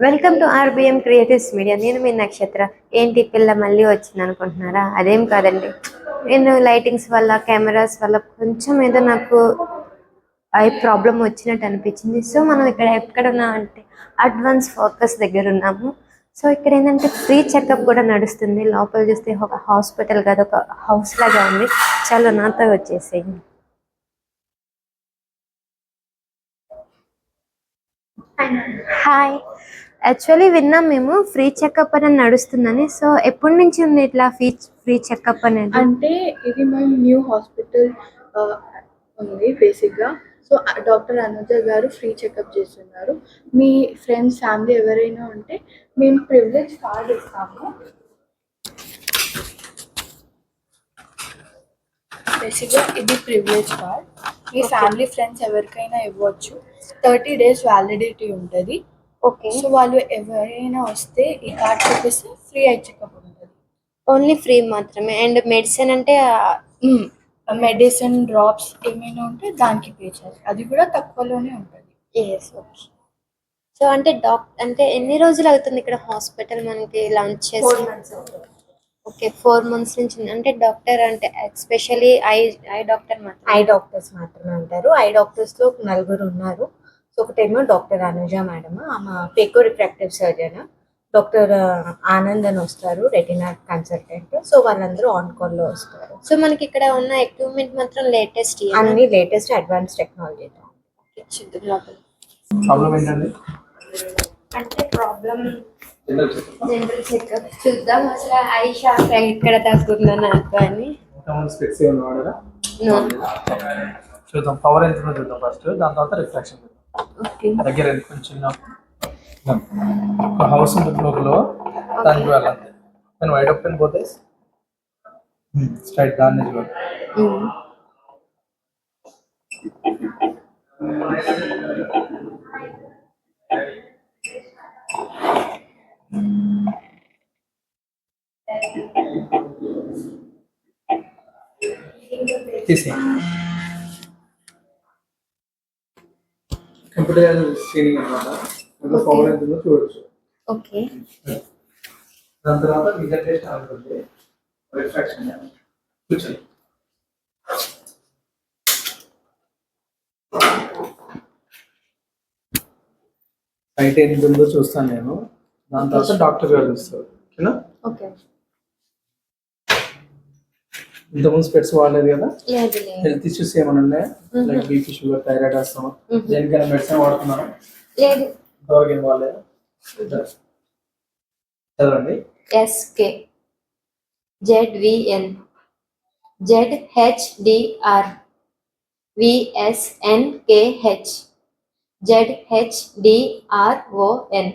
Welcome to RBM creatives media. నేను మీ నక్షత్ర. ఏంటి పిల్ల మళ్ళీ వచ్చింది అనుకుంటున్నారా? అదేం కాదండి, నేను లైటింగ్స్ వల్ల కెమెరాస్ వల్ల కొంచెం ఏదో నాకు ఐ ప్రాబ్లం వచ్చినట్టు అనిపించింది. సో మనం ఇక్కడ ఎక్కడ ఉన్నాం అంటే అడ్వాన్స్ ఫోకస్ దగ్గర ఉన్నాము. సో ఇక్కడ ఏంటంటే ఫ్రీ చెకప్ కూడా నడుస్తుంది. లోపల చూస్తే ఒక హాస్పిటల్ కాదు, ఒక హౌస్ లాగా ఉంది. చాలా నాతో వచ్చేసేయండి. హాయ్. యాక్చువల్లీ విన్నాం మేము ఫ్రీ చెకప్ అనేది నడుస్తుందని. సో ఎప్పటి నుంచి ఉంది ఇట్లా ఫ్రీ చెకప్ అనేది? అంటే ఇది మేము న్యూ హాస్పిటల్ ఉంది బేసిక్గా. సో డాక్టర్ అనుజ గారు ఫ్రీ చెకప్ చేస్తున్నారు. మీ ఫ్రెండ్స్ ఫ్యామిలీ ఎవరైనా ఉంటే మేము ప్రివిలేజ్ కార్డ్ ఇస్తాము. బేసిక్గా ఇది ప్రివిలేజ్ కార్డ్. మీ ఫ్యామిలీ ఫ్రెండ్స్ ఎవరికైనా ఇవ్వచ్చు. 30 days వ్యాలిడిటీ ఉంటుంది. ఓకే. సో వాళ్ళు ఎవరైనా వస్తే ఈ కార్డ్ చూపిస్తే ఫ్రీ ఐ చెకప్ ఉంటుంది. ఓన్లీ ఫ్రీ మాత్రమే. అండ్ మెడిసిన్ అంటే మెడిసిన్ డ్రాప్స్ ఏమైనా ఉంటే దానికి పే చేయాలి. అది కూడా తక్కువలోనే ఉంటుంది. ఎస్. ఓకే. సో అంటే ఎన్ని రోజులు అవుతుంది ఇక్కడ హాస్పిటల్ మనకి లాంచ్ చేసి? 4 months. ఓకే, 4 months నుంచి. అంటే డాక్టర్ అంటే ఎస్పెషల్లీ ఐ డాక్టర్ మాత్రం? ఐ డాక్టర్స్ మాత్రమే ఉంటారు. ఐ డాక్టర్స్లో 4 ఉన్నారు. సో ఒకటేమో డాక్టర్ అనుజ మేడం, ఆమె పేకో రిఫ్రాక్టివ్ సర్జన్. డాక్టర్ ఆనంద్ అని వస్తారు, రెటినా కన్సల్టెంట్. సో వాళ్ళందరూ ఆన్ కాల్లో వస్తారు. సో మనకి ఇక్కడ ఉన్న ఎక్విప్మెంట్ మాత్రం లేటెస్ట్, అన్ని లేటెస్ట్ అడ్వాన్స్ టెక్నాలజీతో. ప్రాబ్లం ఏంటండి? అంటే ప్రాబ్లం జనరల్ చెకప్ చూద్దాం. అసలు ఐ షాప్ ఎక్కడ తగ్గుతుందో నాకు అని. స్పెక్స్ ఏమైనా వాడారా? చూద్దాం పవర్ ఎంత ఉందో చూద్దాం ఫస్ట్, దాని తర్వాత రిఫ్లెక్షన్ చూద్దాం. ఓకే. దగ్గర కొంచెం ఒక హౌస్ ఉంటుంది లోపల, దానికి వెళ్ళండి. నేను వైడ్ ఓపెన్ పోతే స్ట్రైట్ దాన్ని చూడాలి. తీసి కంప్యూటర్ స్క్రీనింగ్ అనమాట. అందులో పవర్ ఎంత ఉందో చూడొచ్చు. ఓకే. దాని తర్వాత విజన్ టెస్ట్ ఉంటుంది, రిఫ్రాక్షన్ కూర్చొని. సైట్ ఎంత ఉందో చూస్తాను నేను. దాని తర్వాత డాక్టర్ గారు చూస్తారు. ఓకేనా? ఓకే. ఇంతకుముందు స్పెట్స్ వాడలేదు కదా? లేదు. హెల్త్ ఇష్యూస్ ఏమైనా ఉన్నాయా? లైక్ బీపీ, షుగర్, థైరాయిడ్, వస్తామా? దేనికైనా మెడిసిన్ వాడుతున్నారా? లేదు. ఇంతవరకు ఏం వాడలేదా? చదవండి. SK ZVN ZHDR VSNKH ZHDRON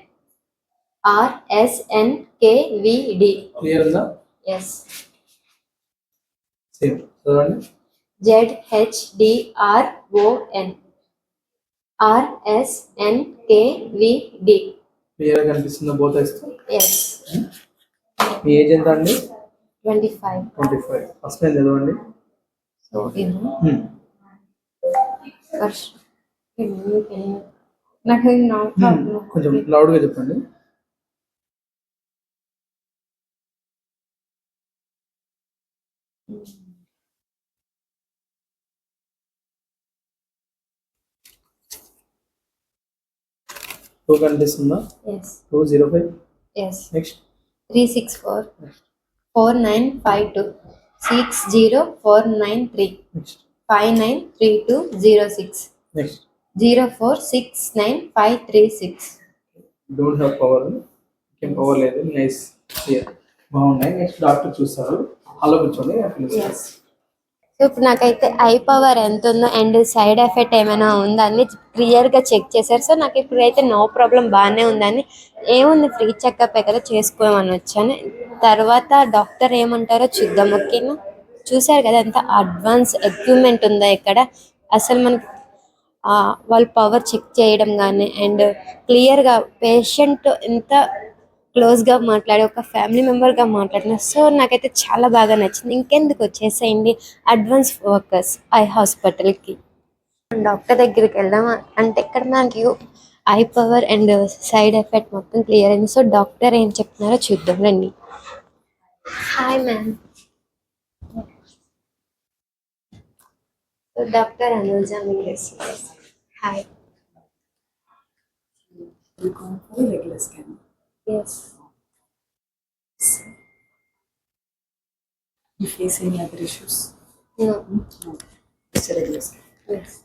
RSNKVD. Clear ఉందా? ఎస్. సేమ్ చదవండి. ZHDRON RSNKVD. క్లియర్ కనిపిస్తుందా బోత్ ఐస్? ఎస్. మీ ఏజ్ ఎంత అండి? 25. 25. ఫస్ట్ టైం చదవండి. సో నాకు కొంచెం లౌడ్గా చెప్పండి. టూ కనిపిస్తుందా? 205. Next 364 4952 60493 next 593206 next 0469536. Don't have power. ఏం పవర్ లేదు. నైస్, క్లియర్, బాగున్నాయి. నెక్స్ట్ డాక్టర్ చూస్తారు. అలా కూర్చోండి. సో ఇప్పుడు నాకైతే ఐ పవర్ ఎంత ఉందో అండ్ సైడ్ ఎఫెక్ట్ ఏమైనా ఉందా అని క్లియర్గా చెక్ చేశారు. సో నాకు ఇప్పుడైతే నో ప్రాబ్లం, బాగానే ఉందని. ఏముంది, ఫ్రీ చెకప్ కదా, చేసుకోమని వచ్చాను. తర్వాత డాక్టర్ ఏమంటారో చూద్దాం. ఓకేనా? చూసారు కదా ఎంత అడ్వాన్స్ ఎక్విప్మెంట్ ఉందో ఇక్కడ. అసలు మనకి వాళ్ళ పవర్ చెక్ చేయడం కానీ అండ్ క్లియర్గా పేషెంట్ ఎంత క్లోజ్గా మాట్లాడి ఒక ఫ్యామిలీ మెంబర్గా మాట్లాడిన. సో నాకైతే చాలా బాగా నచ్చింది. ఇంకెందుకు, వచ్చేసేయండి అడ్వాన్స్ ఫోకస్ ఐ హాస్పిటల్కి. డాక్టర్ దగ్గరికి వెళ్దాం అంటే ఇక్కడ మనకి eye power and side effect మొత్తం క్లియర్ అయింది. సో డాక్టర్ ఏం చెప్తున్నారో చూద్దాం రండి. Hi ma'am. So doctor Anuja మీరు. Hi. We're going for a regular scan. Yes. You face any other issues? No. No. It's a regular scan. Yes.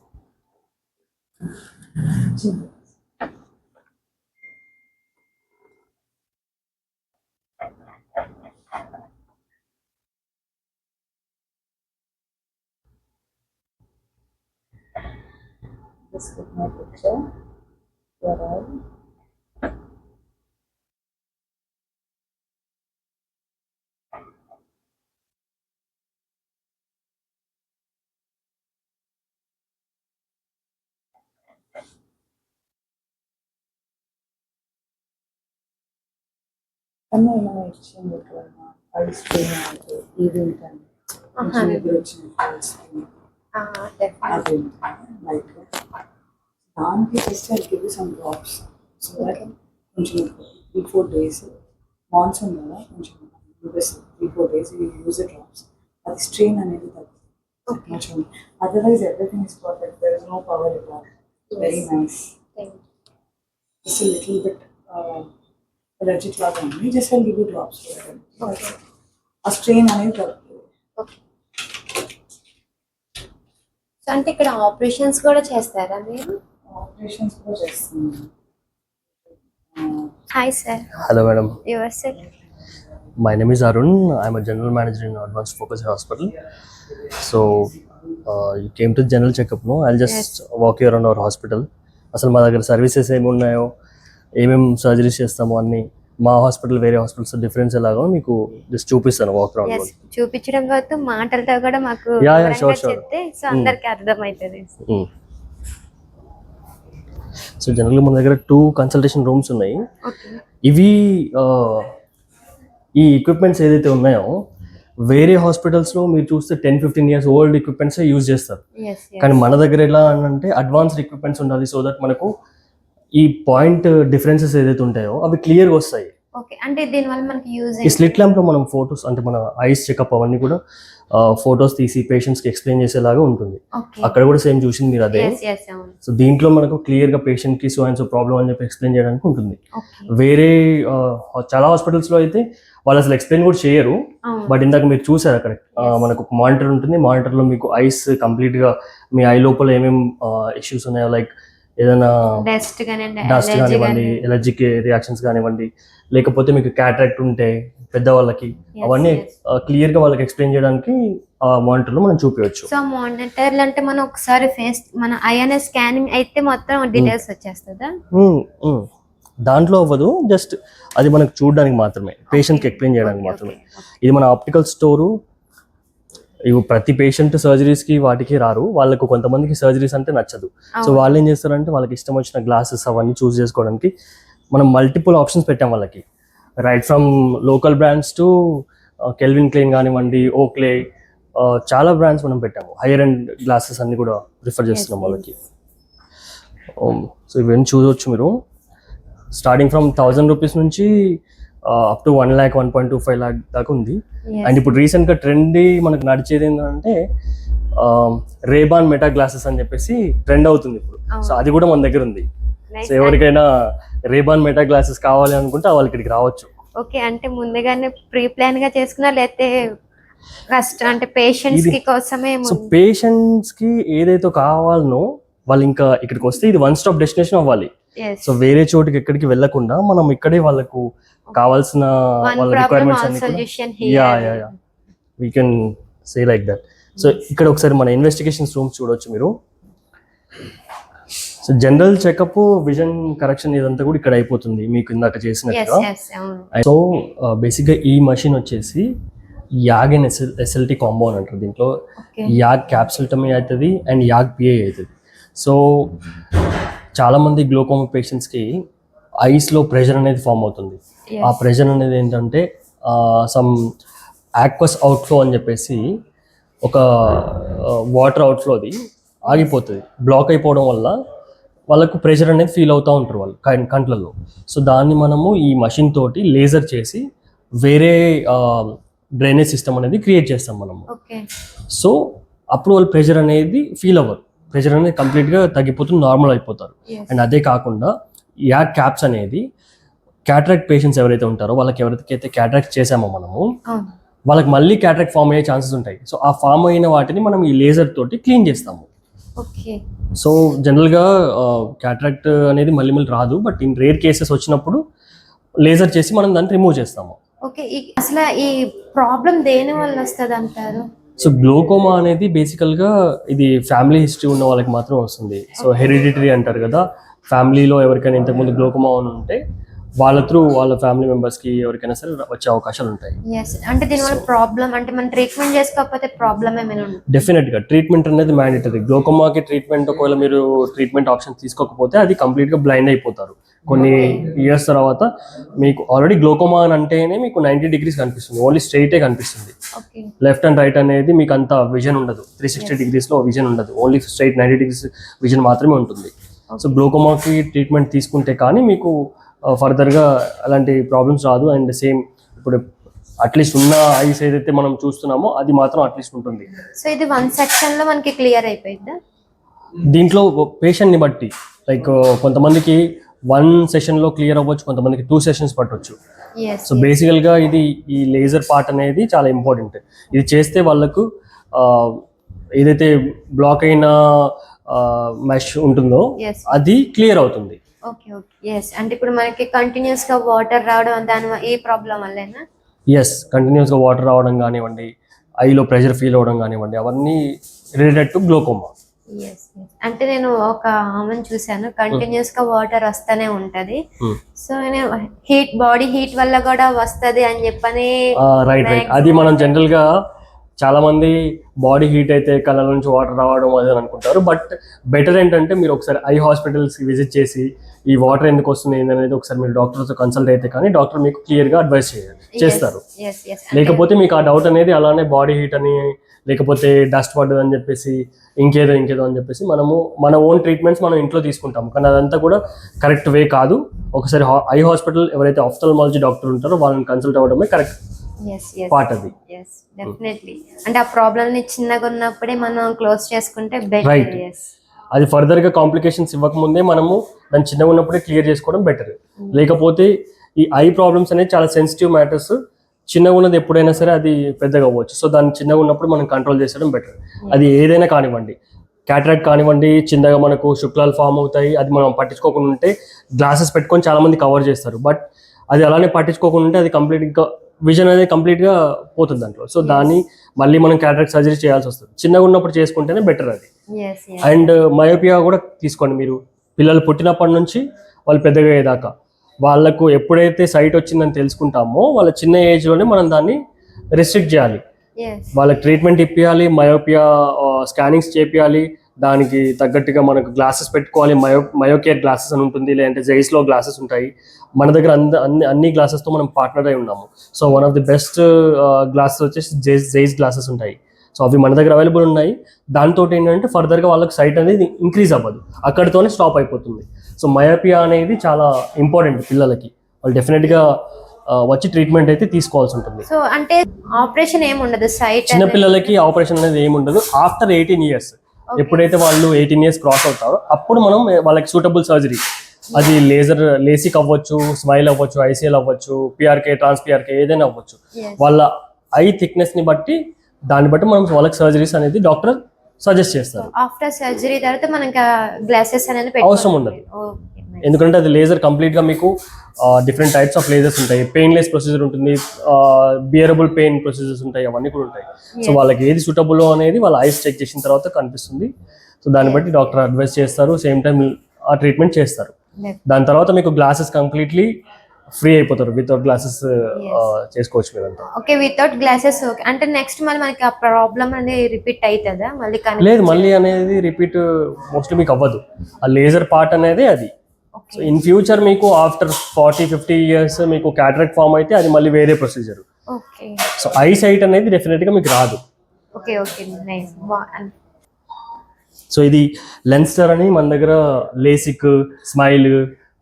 Just look my picture. Your eye. అన్న ఏమైనా ఇచ్చింది ఎక్కడైనా ice cream అంటే event అని కొంచెం నిద్ర వచ్చినట్టు అదే లైట్ దానికి just I give some drops so that కొంచెం 3-4 డేస్ మాన్సూన్ కదా కొంచెం 3-4 డేస్ యూ యూజ్ డ్రాప్స్ అది స్ట్రెయిన్ అనేది తగ్గుతుంది కొంచెం otherwise everything is perfect there is no power at all very nice just little bit allergic లాగా ఉంది just I give you drops ఆ స్ట్రెయిన్ అనేది తగ్గుతుంది. సో అంటే ఇక్కడ ఆపరేషన్స్ కూడా చేస్తారా మీరు? ఆపరేషన్స్ కూడా చేస్తున్నాను. Hi sir. Hello, madam. Your cell. My name is Arun. I'm a general manager in Advanced Focus Hospital. So, you came to general checkup, no? I'll just walk you around our hospital. అసలు మా దగ్గర services ఏమి ఉన్నాయో, ఏమేమి surgeries చేస్తామో అన్ని, మా hospital వేరే హాస్పిటల్స్ డిఫరెన్స్ ఎలాగో మీకు జస్ట్ చూపిస్తాను వాక్ ఎస్. అరౌండ్. చూపించడం కాదు మాటలతో కూడా మాకు Yeah, వివరంగా sure. చెప్తే సో అందరికి అర్థమవుతుంది. సో జనరల్గా మన దగ్గర 2 కన్సల్టేషన్ రూమ్స్ ఉన్నాయి. ఓకే. ఇవి ఈ ఎక్విప్మెంట్స్ ఏదైతే ఉన్నాయో వేరే హాస్పిటల్స్లో మీరు చూస్తే 10-15 years ఓల్డ్ ఎక్విప్మెంట్స్ యూజ్ చేస్తారు. ఎస్. కానీ మన దగ్గర ఎలా అంటే అడ్వాన్స్డ్ ఎక్విప్మెంట్స్ ఉండాలి సో దట్ మనకు ఈ పాయింట్ డిఫరెన్సెస్ ఏదైతే ఉంటాయో అవి క్లియర్గా వస్తాయి. ఓకే. అంటే దీనివల్ల మనకి యూజ్ ఈ స్లిట్ ల్యాంప్లో మనం ఫొటోస్ అంటే మన ఐస్ చెకప్ అవన్నీ కూడా ఫొటోస్ తీసి పేషెంట్స్కి ఎక్స్ప్లెయిన్ చేసేలాగా ఉంటుంది. ఓకే. అక్కడ కూడా సేమ్ చూసింది మీరు అదే. ఎస్. ఎస్. అవును. సో దీంట్లో మనకు క్లియర్గా పేషెంట్కి సో అండ్ సో ప్రాబ్లం అని చెప్పి ఎక్స్ప్లెయిన్ చేయడానికి ఉంటుంది. ఓకే. వేరే చాలా హాస్పిటల్స్లో అయితే వాళ్ళు అసలు ఎక్స్ప్లెయిన్ కూడా చేయరు. అవును. బట్ ఇందాక మీరు చూసారు అక్కడ మనకు ఒక మానిటర్ ఉంటుంది. మానిటర్లో మీకు ఐస్ కంప్లీట్గా మీ ఐ లోపల ఏమేమి ఇష్యూస్ ఉన్నాయో లైక్ ఏదైనా డస్ట్ కానివ్వండి, డస్ట్ అలర్జీ కానివ్వండి, కానివ్వండి. ఎలర్జిక్ రియాక్షన్స్ కానివ్వండి, లేకపోతే మీకు క్యాటరాక్ట్ ఉంటే పెద్దవాళ్ళకి అవన్నీ క్లియర్గా వాళ్ళకి ఎక్స్ప్లెయిన్ చేయడానికి ఆ మానిటర్లో మనం చూపించవచ్చు. సో మానిటర్లు అంటే మనం ఒకసారి ఫేస్ మన ఐఎన్ఎస్ స్కానింగ్ అయితే మొత్తం డీటెయిల్స్ వచ్చేస్తుందా? దాంట్లో అవ్వదు, జస్ట్ అది మనకు చూడడానికి మాత్రమే, పేషెంట్కి ఎక్స్ప్లెయిన్ చేయడానికి మాత్రమే. ఇది మన ఆప్టికల్ స్టోరు. ఇవి ప్రతి పేషెంట్ సర్జరీస్కి వాటికి రారు, వాళ్ళకు కొంతమందికి సర్జరీస్ అంటే నచ్చదు. సో వాళ్ళు ఏం చేస్తారంటే వాళ్ళకి ఇష్టం వచ్చిన గ్లాసెస్ అవన్నీ చూస్ చేసుకోవడానికి మనం మల్టిపుల్ ఆప్షన్స్ పెట్టాం వాళ్ళకి. Right from local brands to Calvin Klein కానివ్వండి, ఓక్లే, చాలా బ్రాండ్స్ మనం పెట్టాము. హైయర్ అండ్ గ్లాసెస్ అన్ని కూడా ప్రిఫర్ చేస్తున్నాం వాళ్ళకి. సో ఇవన్నీ చూడవచ్చు మీరు. స్టార్టింగ్ ఫ్రమ్ 1000 రూపీస్ నుంచి అప్ టు 1 lakh 1.25 lakh దాకా ఉంది. అండ్ ఇప్పుడు రీసెంట్గా ట్రెండ్ మనకు నడిచేది ఏంటంటే రేబాన్ మెటా గ్లాసెస్ అని చెప్పేసి ట్రెండ్ అవుతుంది ఇప్పుడు. సో అది కూడా మన దగ్గర ఉంది. సో ఎవరికైనా రేబాన్ మెటా గ్లాసెస్ కావాలి అనుకుంటే వాళ్ళు ఇక్కడికి రావచ్చు. ఓకే. అంటే ముందుగానే ప్రీ ప్లాన్ గా చేసుకున్నా లేకపోతే ఫస్ట్ అంటే పేషెంట్స్ కి కోసమే? సో పేషెంట్స్ కి ఏదైతే కావాలనో వాళ్ళు ఇంకా ఇక్కడికి వస్తే ఇది 1 stop డెస్టినేషన్ అవ్వాలి. సో వేరే చోటుకి ఎక్కడికి వెళ్ళకుండా మనం ఇక్కడే వాళ్ళకు కావాల్సిన వాళ్ళ రిక్వైర్మెంట్స్ అన్ని we can say like that. So ఇక్కడ ఒకసారి మన ఇన్వెస్టిగేషన్స్ రూమ్స్ చూడొచ్చు మీరు. So general checkup, vision correction ఇదంతా కూడా ఇక్కడ అయిపోతుంది మీకు ఇందాక చేసినట్టుగా. సో బేసిక్గా ఈ మషిన్ వచ్చేసి యాగ్ అండ్ ఎస్ఎల్టీ కాంబో అని అంటారు. దీంట్లో యాగ్ క్యాప్సుల్టమీ అవుతుంది అండ్ యాగ్ పిఐ అవుతుంది. సో చాలామంది గ్లోకోమా పేషెంట్స్కి ఐస్లో ప్రెషర్ అనేది ఫామ్ అవుతుంది. ఆ ప్రెషర్ అనేది ఏంటంటే సమ్ యాక్వస్ అవుట్ఫ్లో అని చెప్పేసి ఒక వాటర్ అవుట్ఫ్లో అది ఆగిపోతుంది. బ్లాక్ అయిపోవడం వల్ల వాళ్ళకు ప్రెషర్ అనేది ఫీల్ అవుతూ ఉంటారు వాళ్ళు కంట్లలో. సో దాన్ని మనము ఈ మషిన్ తోటి లేజర్ చేసి వేరే డ్రైనేజ్ సిస్టమ్ అనేది క్రియేట్ చేస్తాం మనము. ఓకే. సో అప్పుడు వాళ్ళు ప్రెషర్ అనేది ఫీల్ అవ్వరు, ప్రెషర్ అనేది కంప్లీట్గా తగ్గిపోతుంది, నార్మల్ అయిపోతారు. అండ్ అదే కాకుండా యాడ్ క్యాప్స్ అనేది క్యాటరాక్ట్ పేషెంట్స్ ఎవరైతే ఉంటారో వాళ్ళకి ఎవరికైతే క్యాటరాక్ట్ చేసామో మనము వాళ్ళకి మళ్ళీ క్యాటరాక్ట్ ఫామ్ అయ్యే ఛాన్సెస్ ఉంటాయి. సో ఆ ఫామ్ అయిన వాటిని మనం ఈ లేజర్ తోటి క్లీన్ చేస్తాము. ఓకే. సో జనరల్గా క్యాటరాక్ట్ అనేది మళ్ళీ మళ్ళీ రాదు, బట్ ఇన్ రేర్ కేసెస్ వచ్చినప్పుడు లేజర్ చేసి మనం దాన్ని రిమూవ్ చేస్తాము. ఓకే. అసలు ఈ ప్రాబ్లం దేని వల్ల వస్తుంది అంటారు? సో గ్లోకోమా అనేది బేసికల్గా ఇది ఫ్యామిలీ హిస్టరీ ఉన్న వాళ్ళకి మాత్రం వస్తుంది. సో హెరిడిటరీ అంటారు కదా, ఫ్యామిలీలో ఎవరికైనా ఇంతకుముందు గ్లోకోమా ఉంటే వాళ్ళ త్రూ వాళ్ళ ఫ్యామిలీ మెంబర్స్కి ఎవరికైనా సరే వచ్చే అవకాశాలు ఉంటాయి. అంటే దీనివల్ల ప్రాబ్లం అంటే మనం ట్రీట్మెంట్ చేసుకోకపోతే ప్రాబ్లం ఏమైనా ఉంటుంది? డెఫినెట్గా ట్రీట్మెంట్ అనేది మ్యాండేటరీ. గ్లోకోమాకి ట్రీట్మెంట్ ఒకవేళ మీరు ట్రీట్మెంట్ ఆప్షన్ తీసుకోకపోతే అది కంప్లీట్గా బ్లైండ్ అయిపోతారు. కొన్ని ఇయర్స్ తర్వాత మీకు ఆల్రెడీ గ్లోకోమా అని అంటేనే మీకు 90 degrees కనిపిస్తుంది, ఓన్లీ స్ట్రైటే కనిపిస్తుంది. లెఫ్ట్ అండ్ రైట్ అనేది మీకు అంత విజన్ ఉండదు, 360 degreesలో విజన్ ఉండదు, ఓన్లీ స్ట్రైట్ 90 degrees విజన్ మాత్రమే ఉంటుంది. సో గ్లోకోమాకి ట్రీట్మెంట్ తీసుకుంటే కానీ మీకు ఫర్దర్గా అలాంటి ప్రాబ్లమ్స్ రాదు. అండ్ సేమ్ ఇప్పుడు అట్లీస్ట్ ఉన్న ఐస్ ఏదైతే మనం చూస్తున్నామో అది మాత్రం అట్లీస్ట్ ఉంటుంది. సో ఇది 1 సెక్షన్లో మనకి క్లియర్ అయిపోయిందా? దీంట్లో పేషెంట్ని బట్టి లైక్ కొంతమందికి 1 సెషన్లో క్లియర్ అవ్వచ్చు, కొంతమందికి 2 sessions పట్టవచ్చు. సో బేసికల్గా ఇది ఈ లేజర్ పార్ట్ అనేది చాలా ఇంపార్టెంట్. ఇది చేస్తే వాళ్ళకు ఏదైతే బ్లాక్ అయిన మెష్ ఉంటుందో అది క్లియర్ అవుతుంది. ఓకే. ఓకే. అంటే ఇప్పుడు మనకి కంటిన్యూస్గా వాటర్ రావడం దాని ఈ ప్రాబ్లం వల్లేనా? కంటిన్యూస్గా వాటర్ రావడం కానివ్వండి, ఐలో ప్రెషర్ ఫీల్ అవ్వడం కానివ్వండి, అవన్నీ రిలేటెడ్ టు గ్లోకోమా. అంటే నేను ఒక ఆమెను చూసాను, కంటిన్యూస్ గా వాటర్ వస్తూనే ఉంటది. సో నేను బాడీ హీట్ వల్ల కూడా వస్తది అని చెప్పని. రైట్. అది మనం జనరల్ గా చాలా మంది బాడీ హీట్ అయితే కళ్ళ నుంచి వాటర్ రావడం అది అని అనుకుంటారు. బట్ బెటర్ ఏంటంటే మీరు ఒకసారి ఐ హాస్పిటల్స్ విజిట్ చేసి ఈ వాటర్ ఎందుకు వస్తుంది అనేది ఒకసారి మీరు డాక్టర్తో కన్సల్ట్ అయితే కానీ డాక్టర్ మీకు క్లియర్ గా అడ్వైస్ చేస్తారు. లేకపోతే మీకు ఆ డౌట్ అనేది అలానే బాడీ హీట్ అని లేకపోతే డస్ట్ పడ్డది అని చెప్పేసి ఇంకేదో అని చెప్పేసి మనము మన ఓన్ ట్రీట్మెంట్స్ మనం ఇంట్లో తీసుకుంటాము, కానీ అదంతా కూడా కరెక్ట్ వే కాదు. ఒకసారి ఐ హాస్పిటల్ ఎవరైతే ఆఫ్థల్మాలజీ డాక్టర్ ఉంటారో వాళ్ళని కన్సల్ట్ అవ్వడమే కరెక్ట్ పార్ట్. అది డెఫినెట్లీ. అంటే ఆ ప్రాబ్లమ్ ని చిన్నగా ఉన్నప్పుడే మనం క్లోజ్ చేసుకుంటే రైట్. అది ఫర్దర్ గా కాంప్లికేషన్స్ ఇవ్వకముందే మనము దాన్ని చిన్నగా ఉన్నప్పుడే క్లియర్ చేసుకోవడం బెటర్. లేకపోతే ఈ ఐ ప్రాబ్లమ్స్ అనేది చాలా సెన్సిటివ్ మ్యాటర్స్, చిన్నగా ఉన్నది ఎప్పుడైనా సరే అది పెద్దగా అవ్వచ్చు. సో దాన్ని చిన్నగా ఉన్నప్పుడు మనం కంట్రోల్ చేసడం బెటర్. అది ఏదైనా కానివ్వండి, క్యాటరాక్ట్ కానివ్వండి, చిన్నగా మనకు శుక్లాలు ఫామ్ అవుతాయి, అది మనం పట్టించుకోకుండా ఉంటే గ్లాసెస్ పెట్టుకొని చాలా మంది కవర్ చేస్తారు. బట్ అది అలానే పట్టించుకోకుండా ఉంటే అది కంప్లీట్గా విజన్ అనేది కంప్లీట్గా పోతుంది దాంట్లో. సో దాన్ని మళ్ళీ మనం క్యాటరాక్ట్ సర్జరీ చేయాల్సి వస్తుంది. చిన్నగా ఉన్నప్పుడు చేసుకుంటేనే బెటర్ అది. అండ్ మయోపియా కూడా తీసుకోండి మీరు, పిల్లలు పుట్టినప్పటి నుంచి వాళ్ళు పెద్దగా అయ్యేదాకా వాళ్ళకు ఎప్పుడైతే సైట్ వచ్చిందని తెలుసుకుంటామో వాళ్ళ చిన్న ఏజ్లోనే మనం దాన్ని రెస్ట్రిక్ట్ చేయాలి. వాళ్ళకి ట్రీట్మెంట్ ఇప్పించాలి, మయోపియా స్కానింగ్స్ చేపియాలి, దానికి తగ్గట్టుగా మనకు గ్లాసెస్ పెట్టుకోవాలి. మయోకేర్ గ్లాసెస్ అని ఉంటుంది, లేదంటే జైస్లో గ్లాసెస్ ఉంటాయి. మన దగ్గర అన్ని గ్లాసెస్తో మనం పార్ట్నర్ అయి ఉన్నాము. So one of the best glasses వచ్చేసి జైస్ గ్లాసెస్ ఉంటాయి. సో అవి మన దగ్గర అవైలబుల్ ఉన్నాయి. దాంతో ఏంటంటే ఫర్దర్గా వాళ్ళకి సైట్ అనేది ఇంక్రీజ్ అవ్వదు, అక్కడితోనే స్టాప్ అయిపోతుంది. సో మయోపియా అనేది చాలా ఇంపార్టెంట్ పిల్లలకి, వాళ్ళు డెఫినెట్గా వచ్చి ట్రీట్మెంట్ అయితే తీసుకోవాల్సి ఉంటుంది. సో అంటే ఆపరేషన్ ఏమి ఉండదు, సైట్ చిన్నపిల్లలకి ఆపరేషన్ అనేది ఏమి ఉండదు. ఆఫ్టర్ 18 years, ఎప్పుడైతే వాళ్ళు 18 years క్రాస్ అవుతారో అప్పుడు మనం వాళ్ళకి సూటబుల్ సర్జరీ, అది లేసిక్ అవ్వచ్చు, స్మైల్ అవ్వచ్చు, ఐసీఎల్ అవ్వచ్చు, పిఆర్కే, ట్రాన్స్పిఆర్కే ఏదైనా అవ్వచ్చు. వాళ్ళ ఐ థిక్నెస్ ని బట్టి దాన్ని బట్టి మనం వాళ్ళకి సర్జరీస్ అనేది డాక్టర్ సజెస్ట్ చేస్తారు. ఆఫ్టర్ సర్జరీ తర్వాత మనకి గ్లాసెస్ అనేది అవసరం ఉండదు, ఎందుకంటే అది లేజర్ కంప్లీట్ గా మీకు డిఫరెంట్ టైప్స్ ఆఫ్ లేజర్స్ ఉంటాయి. పెయిన్లెస్ ప్రొసీజర్ ఉంటుంది, బియరబుల్ పెయిన్ ప్రొసీజర్స్ ఉంటాయి, అవన్నీ కూడా ఉంటాయి. సో వాళ్ళకి ఏది సూటబుల్ అనేది వాళ్ళ ఐస్ చెక్ చేసిన తర్వాత కనిపిస్తుంది. సో దాన్ని బట్టి డాక్టర్ అడ్వైస్ చేస్తారు, సేమ్ టైం ఆ ట్రీట్మెంట్ చేస్తారు. దాని తర్వాత మీకు గ్లాసెస్ కంప్లీట్లీ ఫ్రీ అయిపోతారు, వితౌట్ గ్లాసెస్ చేసుకోవచ్చు మీరంతా. Okay, without glasses. ఓకే, అంటే నెక్స్ట్ మళ్ళీ మనకి ఆ ప్రాబ్లమ్ అనేది రిపీట్ అవుతుందా మళ్ళీ? లేదు, మళ్ళీ అనేది రిపీట్ మోస్ట్లీ మీకు అవ్వదు. ఆ లేజర్ పార్ట్ అనేది అది. సో ఇన్ ఫ్యూచర్ మీకు ఆఫ్టర్ 40-50 years మీకు క్యాటరాక్ట్ ఫామ్ అయితే అది మళ్ళీ వేరే procedure. Okay. So eye sight అనేది డెఫినెట్ గా మీకు రాదు. ఓకే. Okay, nice. సో ఇది లెన్స్టర్ అని మన దగ్గర లేసిక్, స్మైల్,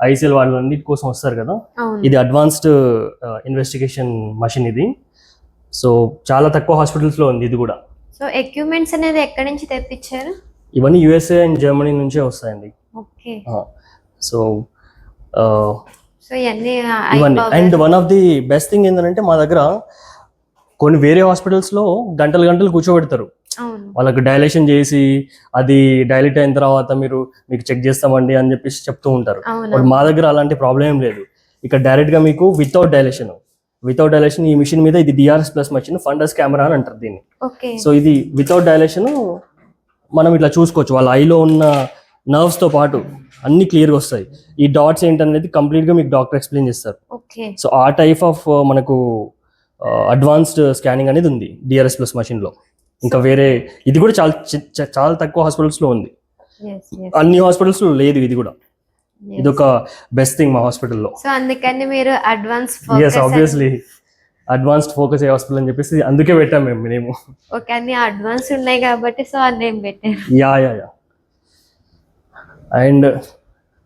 ఐసీఎల్ వాళ్ళన్నిటి కోసం వస్తారు కదా, అవును. ఇది అడ్వాన్స్డ్ ఇన్వెస్టిగేషన్ మషిన్ ఇది. సో చాలా తక్కువ హాస్పిటల్స్లో ఉంది ఇది కూడా. సో ఎక్విప్మెంట్స్ అనేది ఎక్కడి నుంచి తెప్పించారు? ఇవన్నీ యూఎస్ఏ అండ్ జర్మనీ నుంచే వస్తాయండి. ఓకే. సో సో ఇవన్నీ ఇవన్నీ. And one of the best thing ఏంటంటే మా దగ్గర కొన్ని వేరే హాస్పిటల్స్లో గంటలు గంటలు కూర్చోబెడతారు. అవును. వాళ్ళకి డైలేషన్ చేసి అది డైలేట్ అయిన తర్వాత మీకు చెక్ చేస్తామండి అని చెప్పేసి చెప్తూ ఉంటారు. అవును. బట్ మా దగ్గర అలాంటి ప్రాబ్లం ఏం లేదు. ఇక్కడ డైరెక్ట్గా మీకు వితౌట్ డైలేషన్ ఈ మిషన్ మీద, ఇది DRS plus machine, fundus camera అని అంటారు దీన్ని. ఓకే. సో ఇది వితౌట్ డైలేషన్ మనం ఇట్లా చూసుకోవచ్చు. వాళ్ళ ఐలో ఉన్న నర్వ్స్ తో పాటు అన్ని క్లియర్గా వస్తాయి. ఈ డాట్స్ ఏంటనేది కంప్లీట్గా మీకు డాక్టర్ ఎక్స్ప్లెయిన్ చేస్తారు. ఓకే. సో ఆ టైప్ ఆఫ్ మనకు అడ్వాన్స్డ్ స్కానింగ్ అనేది ఉంది డిఆర్ఎస్ ప్లస్ మషిన్లో. ఇంకా వేరే ఇది కూడా చాలా తక్కువ హాస్పిటల్స్లో ఉంది. Yes, yes. అన్ని హాస్పిటల్స్లో లేదు ఇది కూడా. ఇది ఒక బెస్ట్ థింగ్ మా హాస్పిటల్లో. సో అందుకని మీరు advance yes, obviously advanced focus eye hospital అని చెప్పేసి అందుకే పెట్టాం మేము. ఓకే, అన్ని అడ్వాన్స్ ఉన్నాయి కాబట్టి సో అన్నీ పెట్టారు. యా. అండ్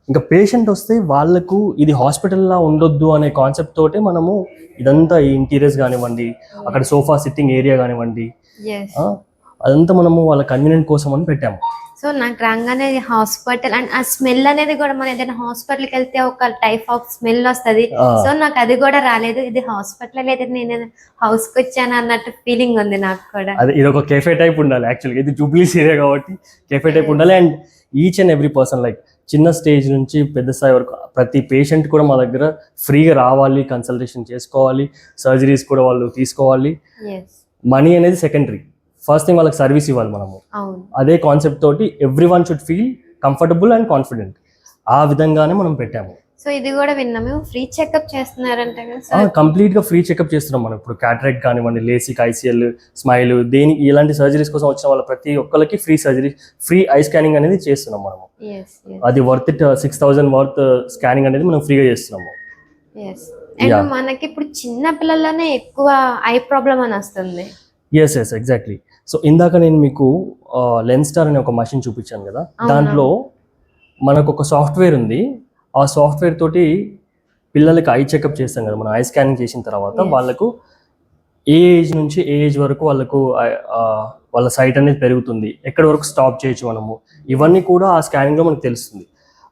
ఇంకా పేషెంట్ వస్తే వాళ్ళకు ఇది హాస్పిటల్లా ఉండొద్దు అనే కాన్సెప్ట్ తోటే మనము ఇదంతా ఇంటీరియర్స్ కానివ్వండి, అక్కడ సోఫా సిట్టింగ్ ఏరియా కానివ్వండి, ఎస్. అదంతా మనము వాళ్ళ కన్వీనియంట్ కోసం అని పెట్టాము. సో నాకు రాగానే హాస్పిటల్ అండ్ ఆ స్మెల్ అనేది కూడా మనం ఏదైనా హాస్పిటల్కి వెళ్తే ఒక టైప్ ఆఫ్ స్మెల్ వస్తుంది. సో నాకు అది కూడా రాలేదు. ఇది హాస్పిటల్ లేదా నేను హౌస్కి వచ్చాను అన్నట్టు ఫీలింగ్ ఉంది నాకు కూడా. అదే ఇది ఒక కెఫే టైప్ ఉండాలి యాక్చువల్గా. ఇది జూబ్లీస్ ఏరియా కాబట్టి కెఫే టైప్ ఉండాలి. And each and every person, like చిన్న స్టేజ్ నుంచి పెద్ద స్థాయి వరకు ప్రతి పేషెంట్ కూడా మా దగ్గర ఫ్రీగా రావాలి, కన్సల్టేషన్ చేసుకోవాలి, సర్జరీస్ కూడా వాళ్ళు తీసుకోవాలి. ఎస్. మనీ అనేది సెకండరీ, ఫస్ట్ థింగ్ వాళ్ళకి సర్వీస్ ఇవ్వాలి మనము. అవును. అదే కాన్సెప్ట్ తోటి every one should feel comfortable and confident. ఆ విధంగానే మనం పెట్టాము. సో ఇది కూడా విన్నాము, ఫ్రీ చెకప్ చేస్తున్నారంట కదా. సో కంప్లీట్ గా ఫ్రీ చెకప్ చేస్తున్నాం మనం ఇప్పుడు. క్యాటరాక్ట్ కానివ్వండి, లేసిక్, ఐసీఎల్, స్మైల్, దేనికి ఇలాంటి సర్జరీస్ కోసం వచ్చిన వాళ్ళ ప్రతి ఒక్కరికి ఫ్రీ ఐ స్కానింగ్ అనేది చేస్తున్నాం మనము. ఎస్, అది వర్త్ 6,000 వర్త్ స్కానింగ్ అనేది మనం ఫ్రీగా చేస్తున్నాము. ఎస్. అండ్ మనకి ఇప్పుడు చిన్న పిల్లల్లోనే ఎక్కువ ఐ ప్రాబ్లం అని వస్తుంది. Yes exactly. సో ఇందాక నేను మీకు లెన్స్టార్ అనే ఒక మషిన్ చూపించాను కదా, దాంట్లో మనకు ఒక సాఫ్ట్వేర్ ఉంది. ఆ సాఫ్ట్వేర్ తోటి పిల్లలకి ఐ చెకప్ చేస్తాం కదా మనం. ఐ స్కానింగ్ చేసిన తర్వాత వాళ్ళకు ఏ ఏజ్ నుంచి ఏ ఏజ్ వరకు వాళ్ళకు వాళ్ళ సైట్ అనేది పెరుగుతుంది, ఎక్కడి వరకు స్టాప్ చేయొచ్చు మనము, ఇవన్నీ కూడా ఆ స్కానింగ్లో మనకు తెలుస్తుంది.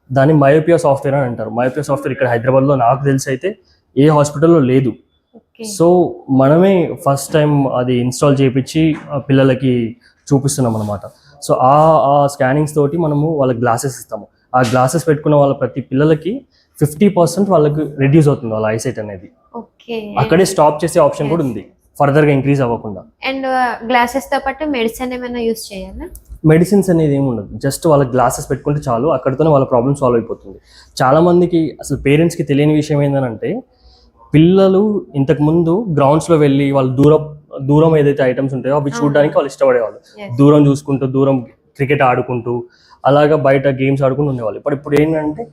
దాన్ని మయోపియా సాఫ్ట్వేర్ అని అంటారు. మయోపియా సాఫ్ట్వేర్ ఇక్కడ హైదరాబాద్లో నాకు తెలిసి అయితే ఏ హాస్పిటల్లో లేదు. సో మనమే ఫస్ట్ టైం అది ఇన్స్టాల్ చేయించి పిల్లలకి చూపిస్తున్నాం అనమాట. సో ఆ స్కానింగ్స్ తోటి మనము వాళ్ళకి గ్లాసెస్ ఇస్తాము. ఆ గ్లాసెస్ పెట్టుకున్న వాళ్ళ ప్రతి పిల్లలకి 50% వాళ్ళకి రెడ్యూస్ అవుతుంది వాళ్ళ ఐసైట్ అనేది. ఓకే. అక్కడే స్టాప్ చేసే ఆప్షన్ కూడా ఉంది, ఫర్దర్ గా ఇంక్రీజ్ అవ్వకుండా. అండ్ గ్లాసెస్ తో పాటు మెడిసిన్ ఏమైనా యూస్ చేయాలా? మెడిసిన్స్ అనేది ఏమి ఉండదు, జస్ట్ వాళ్ళ గ్లాసెస్ పెట్టుకుంటే చాలు, అక్కడితోనే వాళ్ళ ప్రాబ్లమ్ సాల్వ్ అయిపోతుంది. చాలా మందికి అసలు పేరెంట్స్కి తెలియని విషయం ఏంటంటే, పిల్లలు ఇంతకు ముందు గ్రౌండ్స్లో వెళ్ళి వాళ్ళు దూరం ఏదైతే ఐటమ్స్ ఉంటాయో అవి చూడడానికి వాళ్ళు ఇష్టపడేవాళ్ళు. దూరం చూసుకుంటూ, దూరం క్రికెట్ ఆడుకుంటూ, అలాగా బయట గేమ్స్ ఆడుకుంటూ ఉండేవాళ్ళు. ఇప్పుడు ఏంటంటే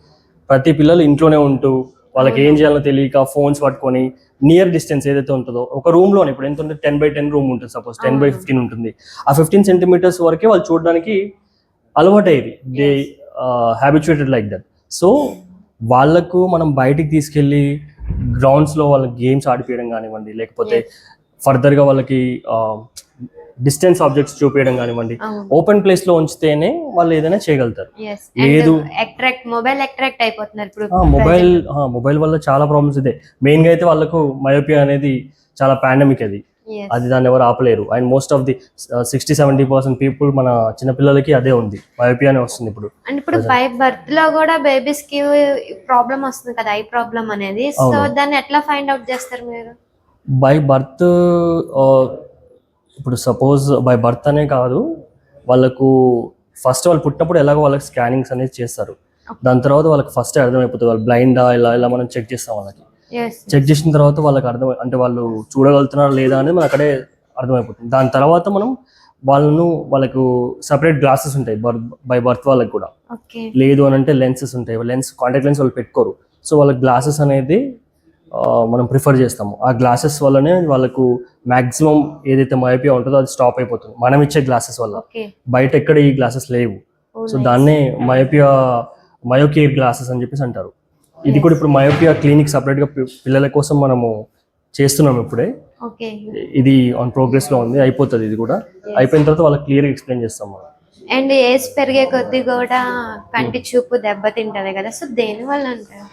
ప్రతి పిల్లలు ఇంట్లోనే ఉంటూ వాళ్ళకి ఏం చేయాలో తెలియక ఫోన్స్ పట్టుకొని నియర్ డిస్టెన్స్ ఏదైతే ఉంటుందో ఒక రూమ్లోనే, ఇప్పుడు ఎంత ఉంటుంది 10x10 రూమ్ ఉంటుంది, సపోజ్ 10x15 ఉంటుంది, ఆ 15 సెంటీమీటర్స్ వరకే వాళ్ళు చూడడానికి అలవాటు అయ్యేది. They habituated like that. So వాళ్ళకు మనం బయటికి తీసుకెళ్ళి గ్రౌండ్స్లో వాళ్ళకి గేమ్స్ ఆడిపించడం కానివ్వండి, లేకపోతే ఫర్దర్గా వాళ్ళకి డిస్టెన్స్ ఆబ్జెక్ట్స్ చూపించడం కానివ్వండి, ఓపెన్ ప్లేస్ లో ఉంచితేనే వాళ్ళు ఏదైనా చేయగలుగుతారు. లేదు మొబైల్ అట్రాక్ట్ అయిపోతున్నారు ఇప్పుడు. మొబైల్ వల్ల చాలా ప్రాబ్లమ్స్ ఇదే. మెయిన్ గా అయితే వాళ్ళకు మయోపియా అనేది చాలా పాండమిక్, అది దాన్ని ఎవరు ఆపలేరు. And most of the 60-70% people మన చిన్నపిల్లలకి అదే ఉంది, మయోపియానే వస్తుంది ఇప్పుడు. అండ్ ఇప్పుడు బై బర్త్ లో కూడా బేబీస్ కి ప్రాబ్లం వస్తుంది కదా, ఐ ప్రాబ్లం అనేది. సో దాన్ని ఎట్లా ఫైండ్ అవుట్ చేస్తారు మీరు? బై బర్త్, ఇప్పుడు సపోజ్ బై బర్త్ అనే కాదు, వాళ్ళకు ఫస్ట్ వాళ్ళు పుట్టినప్పుడు ఎలాగో వాళ్ళకి స్కానింగ్స్ అనేది చేస్తారు. దాని తర్వాత వాళ్ళకి ఫస్ట్ అర్థమైపోతుంది వాళ్ళు బ్లైండా, ఇలా మనం చెక్ చేస్తాం. వాళ్ళకి చెక్ చేసిన తర్వాత వాళ్ళకి అంటే వాళ్ళు చూడగలుగుతున్నారా లేదా అనేది మనకు అక్కడే అర్థమైపోతుంది. దాని తర్వాత మనం వాళ్ళకు సపరేట్ గ్లాసెస్ ఉంటాయి బై బర్త్ వాళ్ళకి కూడా. లేదు అని అంటే లెన్సెస్ ఉంటాయి, కాంటాక్ట్ లెన్స్ వాళ్ళు పెట్టుకోరు. సో వాళ్ళకి గ్లాసెస్ అనేది మనం ప్రిఫర్ చేస్తాము. ఆ గ్లాసెస్ వల్లనే వాళ్ళకు మ్యాక్సిమం ఏదైతే మయోపియా ఉంటుందో అది స్టాప్ అయిపోతుంది మనం ఇచ్చే గ్లాసెస్ వల్ల. ఓకే. బయట ఎక్కడ ఈ గ్లాసెస్ లేవు. Oh, so nice. దాన్నే మయోకేర్ గ్లాసెస్ అని చెప్పేసి అంటారు. ఇది కూడా ఇప్పుడు మయోపియా క్లినిక్ సపరేట్గా పిల్లల కోసం మనము చేస్తున్నాం ఇప్పుడే. ఓకే. ఇది ఆన్ ప్రోగ్రెస్లో ఉంది, అయిపోతుంది ఇది కూడా. అయిపోయిన తర్వాత వాళ్ళకి క్లియర్గా ఎక్స్ప్లెయిన్ చేస్తాం మనం. అండ్ ఏజ్ పెరిగే కొద్దీ కూడా కంటి చూపు దెబ్బతింటది కదా, సో దేని వల్ల అంటారు?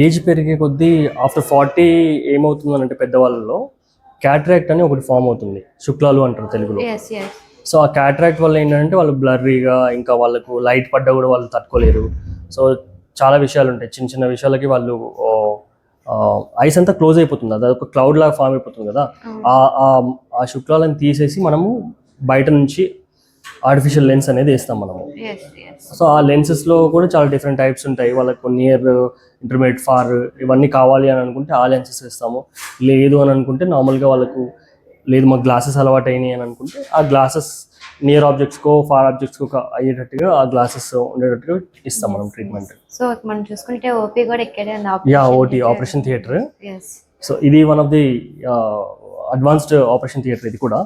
ఏజ్ పెరిగే కొద్దీ ఆఫ్టర్ 40 ఏమవుతుందనంటే పెద్దవాళ్ళలో క్యాట్రాక్ట్ అని ఒకటి ఫామ్ అవుతుంది, శుక్లాలు అంటారు తెలుగులో. Yes yes. సో ఆ క్యాట్రాక్ట్ వల్ల ఏంటంటే వాళ్ళు బ్లర్రీగా, ఇంకా వాళ్ళకు లైట్ పడ్డా కూడా వాళ్ళు తట్టుకోలేరు. సో చాలా విషయాలు ఉంటాయి, చిన్న చిన్న విషయాలకి వాళ్ళు ఐస్ అంతా క్లోజ్ అయిపోతుంది, అది ఒక క్లౌడ్ లాగా ఫామ్ అయిపోతుంది కదా. ఆ శుక్లాలను తీసేసి మనము బయట నుంచి ఆర్టిఫిషియల్ లెన్స్ అనేది వేస్తాం మనము. Yes yes. సో ఆ లెన్సెస్లో కూడా చాలా డిఫరెంట్ టైప్స్ ఉంటాయి. వాళ్ళకు నియర్, ఇంటర్మీడియట్, ఫార్ ఇవన్నీ కావాలి అని అనుకుంటే ఆ లెన్సెస్ వేస్తాము. లేదు అని అనుకుంటే నార్మల్గా వాళ్ళకు లేదు మాకు గ్లాసెస్ అలవాటు అయినాయి అని అనుకుంటే ఆ గ్లాసెస్ నియర్ ఆబ్జెక్ట్స్కో ఫార్ ఆబ్జెక్ట్స్కో అయ్యేటట్టుగా ఆ గ్లాసెస్ ఉండేటట్టుగా ఇస్తాం మనం ట్రీట్మెంట్. సో మనం చూసుకుంటే ఓపీ కూడా ఇక్కడే ఉంది. Yeah, OT operation theatre. Yes. So ఇది one of the advanced operation theatre ఇది కూడా.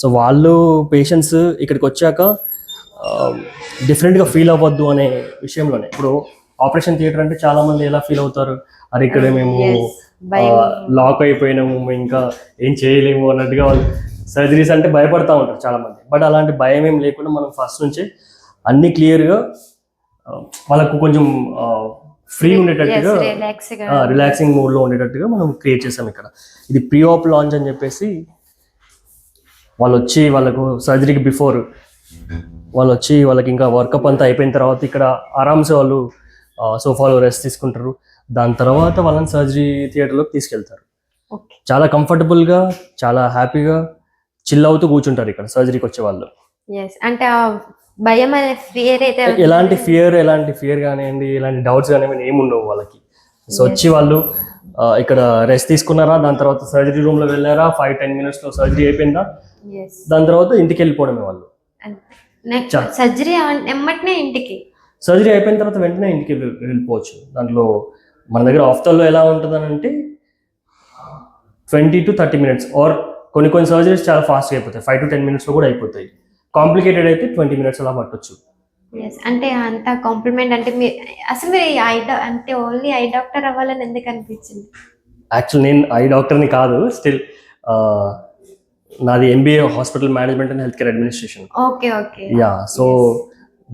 సో వాళ్ళు పేషెంట్స్ ఇక్కడికి వచ్చాక డిఫరెంట్గా ఫీల్ అవ్వద్దు అనే విషయంలోనే. ఇప్పుడు ఆపరేషన్ థియేటర్ అంటే చాలా మంది ఎలా ఫీల్ అవుతారు, అరే ఇక్కడ మేము లాక్ అయిపోయినాము, ఇంకా ఏం చేయలేము అన్నట్టుగా వాళ్ళు సర్జరీస్ అంటే భయపడతా ఉంటారు చాలా మంది. బట్ అలాంటి భయం ఏం లేకుండా మనం ఫస్ట్ నుంచే అన్ని క్లియర్గా వాళ్ళకు కొంచెం ఫ్రీ ఉండేటట్టుగా, రిలాక్సింగ్ మూడ్లో ఉండేటట్టుగా మనం క్రియేట్ చేసాం ఇక్కడ. ఇది ప్రీ ఆప్ లాంచ్ అని చెప్పేసి వాళ్ళు వచ్చి వాళ్ళకు సర్జరీకి బిఫోర్ వాళ్ళు వచ్చి వాళ్ళకి ఇంకా వర్కప్ అంతా అయిపోయిన తర్వాత ఇక్కడ ఆరామ్సే వాళ్ళు సోఫాలో రెస్ట్ తీసుకుంటారు. దాని తర్వాత వాళ్ళని సర్జరీ థియేటర్లోకి తీసుకెళ్తారు. చాలా కంఫర్టబుల్గా, చాలా హ్యాపీగా చిల్ అవుతూ కూర్చుంటారు ఇక్కడ సర్జరీకి వచ్చే వాళ్ళు. అంటే భయం అనే ఫియర్ అయితే ఎలాంటి ఫియర్ కానివ్వండి, ఎలాంటి డౌట్స్ కానివ్వండి ఏమి ఉండవు వాళ్ళకి. సో వచ్చి వాళ్ళు ఇక్కడ రెస్ట్ తీసుకున్నారా, దాని తర్వాత సర్జరీ రూమ్లో వెళ్ళారా, 5-10 minutesలో సర్జరీ అయిపోయిందా, దాని తర్వాత ఇంటికి వెళ్ళిపోవడమే వాళ్ళు. సర్జరీ ఎమ్మటనే ఇంటికి, సర్జరీ అయిపోయిన తర్వాత వెంటనే ఇంటికి వెళ్ళిపోవచ్చు. దాంట్లో మన దగ్గర ఆఫ్టర్లో ఎలా ఉంటుంది అని అంటే 20 to 30 minutes, ఆర్ కొన్ని సర్జరీస్ చాలా ఫాస్ట్గా అయిపోతాయి, 5 to 10 minutesలో కూడా అయిపోతాయి. కాంప్లికేటెడ్ అయితే 20 minutes అలా పట్టొచ్చు. అంటే అంత కాంప్లిమెంట్ అంటే అసలు మీరు అంటే ఓన్లీ ఐ డాక్టర్ అవ్వాలని ఎందుకు అనిపించింది? యాక్చువల్ నేను ఐ డాక్టర్ని కాదు, స్టిల్ నాది MBA hospital management and health care administration. Okay okay. Yeah, so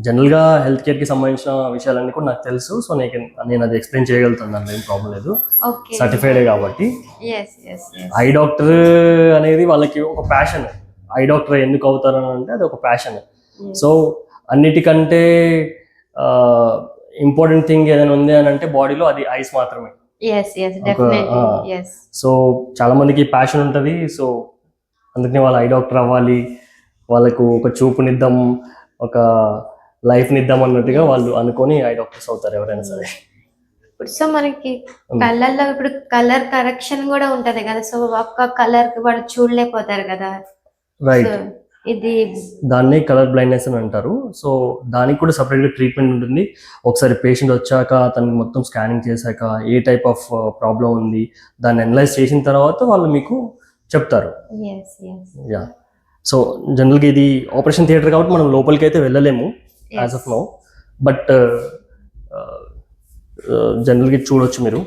జనరల్గా హెల్త్ కేర్కి సంబంధించిన విషయాలన్నీ కూడా నాకు తెలుసు. సో నేను అది ఎక్స్ప్లెయిన్ చేయగలుగుతాను, దాంట్లో ఏం ప్రాబ్లం లేదు, సర్టిఫైడే కాబట్టి. ఐ డాక్టర్ అనేది వాళ్ళకి ఒక ప్యాషన్. ఐ డాక్టర్ ఎందుకు అవుతారని అంటే అది ఒక ప్యాషన్. సో అన్నిటికంటే ఇంపార్టెంట్ థింగ్ ఏదైనా ఉంది అని అంటే బాడీలో అది ఐస్ మాత్రమే. సో చాలా మందికి ప్యాషన్ ఉంటుంది. సో అందుకని వాళ్ళు ఐ డాక్టర్ అవ్వాలి, వాళ్ళకు ఒక చూపునిద్దాం, ఒక లైఫ్నిద్దాం అన్నట్టుగా వాళ్ళు అనుకొని ఐ డాక్టర్స్ అవుతారు ఎవరైనా సరే. ఇప్పుడు సో మనకి కళ్ళల్లో ఇప్పుడు కలర్ కరెక్షన్ కూడా ఉంటది కదా, సో ఒక్క కలర్ కి వాళ్ళు చూడలేకపోతారు కదా. రైట్, ఇది దాన్ని కలర్ బ్లైండ్నెస్ అని అంటారు. సో దానికి కూడా సపరేట్గా ట్రీట్మెంట్ ఉంటుంది. ఒకసారి పేషెంట్ వచ్చాక తనకి మొత్తం స్కానింగ్ చేశాక ఏ టైప్ ఆఫ్ ప్రాబ్లం ఉంది దాన్ని అనలైజ్ చేసిన తర్వాత వాళ్ళు మీకు చెప్తారు. యా, సో జనరల్గా ఇది ఆపరేషన్ థియేటర్ కాబట్టి మనం లోపలికి అయితే వెళ్ళలేము యాజ్ ఆఫ్ నౌ, బట్ జనరల్గా చూడొచ్చు మీరు.